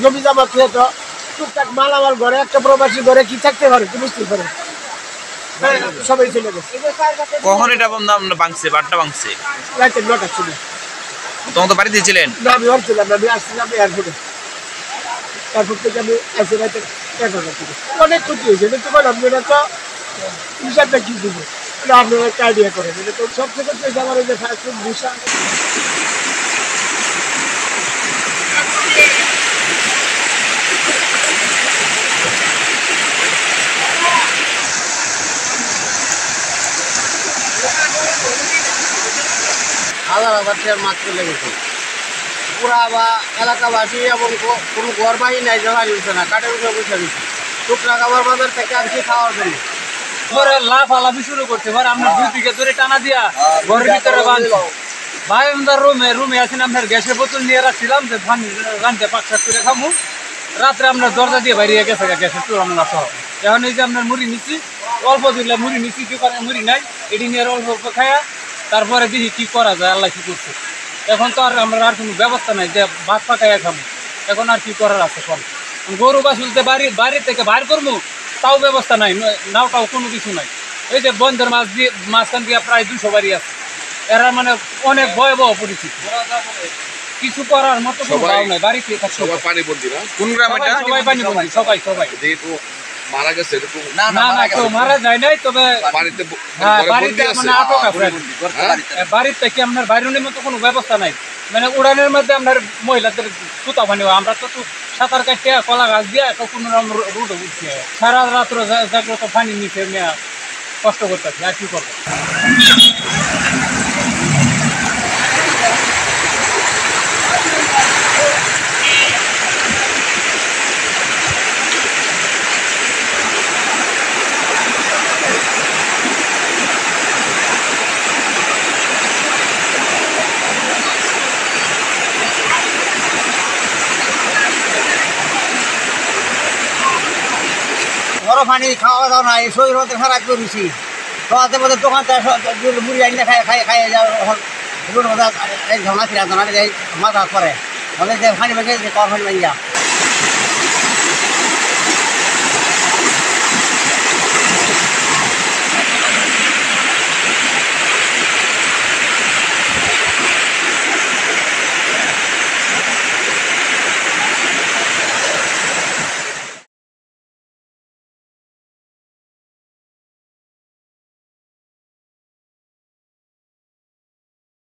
জমি জমা খেয়ে তো টুকটাক মাল আমার ঘরে একটা প্রবাসী ঘরে কি থাকতে পারে তুমি বুঝতে পারো সবাই চলে গেছে। কখন এটা বন্ধ ভাঙছে বারটা ভাঙছে? রাতে 9টা ছিল। তখন তো বাড়িতে ছিলেন? না আমি ওর ছিলাম না, আমি আসছিলাম এয়ারপোর্টে। এয়ারপোর্ট থেকে আমি আসি রাতে 11টা থেকে। অনেক ক্ষতি হয়েছে, এটা তো বললাম এটা তো হিসাবটা কি দিব আপনারা একটা আইডিয়া করেন। এটা তো সবচেয়ে ক্ষতি হয়েছে আমার ওই যে ফাস্টফুড ভিসা। হাজার হাজার টাকার মাছ চলে গেছে। পুরা বা এলাকাবাসী এবং কোনো ঘর বাড়ি নাই যে বাড়ি উঠছে না, কাঠের উপরে বসে দিচ্ছে টুকটাক আবার বাজার থেকে আনছি খাওয়ার জন্য। পরে লাফালাফি শুরু করতে পারে আপনার 2 দিকে ধরে টানা দিয়া ঘরের ভিতরে বাঁধলো। ভাই আমাদের রুমে আছেন, আপনার গ্যাসের বোতল নিয়ে রাখছিলাম যে রানতে পাকশাক করে খামু। রাত্রে আপনার দরজা দিয়ে বাইরে গেছে গ্যাসের চূড়ামূলা সহ। এখন এই যে আপনার মুড়ি নিচ্ছি, অল্প দিলে মুড়ি নিচ্ছি, দোকানে মুড়ি নাই, এটি নিয়ে অল্প অল্প খায়া তারপরে দেখি কি করা যায়, আল্লাহ কি করছে। এখন তো আর আমরা আর কোনো ব্যবস্থা নাই যে ভাত পাকাইয়া খামু, এখন আর কি করার আছে কম। গরু বাছুলতে বাড়ি থেকে বাইর করবো তাও ব্যবস্থা নাই, নাওটাও কোনো কিছু নাই। এই যে বন্ধের মাঝখান দিয়ে প্রায় 200 বাড়ি আছে, এরা মানে অনেক ভয়াবহ পরিস্থিতি, কিছু করার মতো নাই। বাড়িতে সবাই পানি বন্দি না, কোন গ্রামে সবাই পানি বন্দি, সবাই মারা গেছে না কেউ মারা যায় নাই, তবে বাড়িতে মানে আটক আছে। বাড়ির থেকে আপনার বাইরের মতো কোনো ব্যবস্থা নাই, মানে উড়ানের মধ্যে আপনার মহিলাদের সুতা পানি হয়। আমরা তো সাঁতার কাটতে কলা গাছ দিয়ে কোনো রুট উঠছে, সারা রাত্র জাগ্রত পানি নিচে কষ্ট করতেছি, আর কি করবো। বড় পানি খাওয়া দাওয়া নাই, শরীর মধ্যে খারাপ করেছি। খাওয়াতে মধ্যে দোকান মুড়ি আইনে খাই যাও, ঝামা ফিরা জানা মাথা করে পানি ভেঙে পানি ভেঙে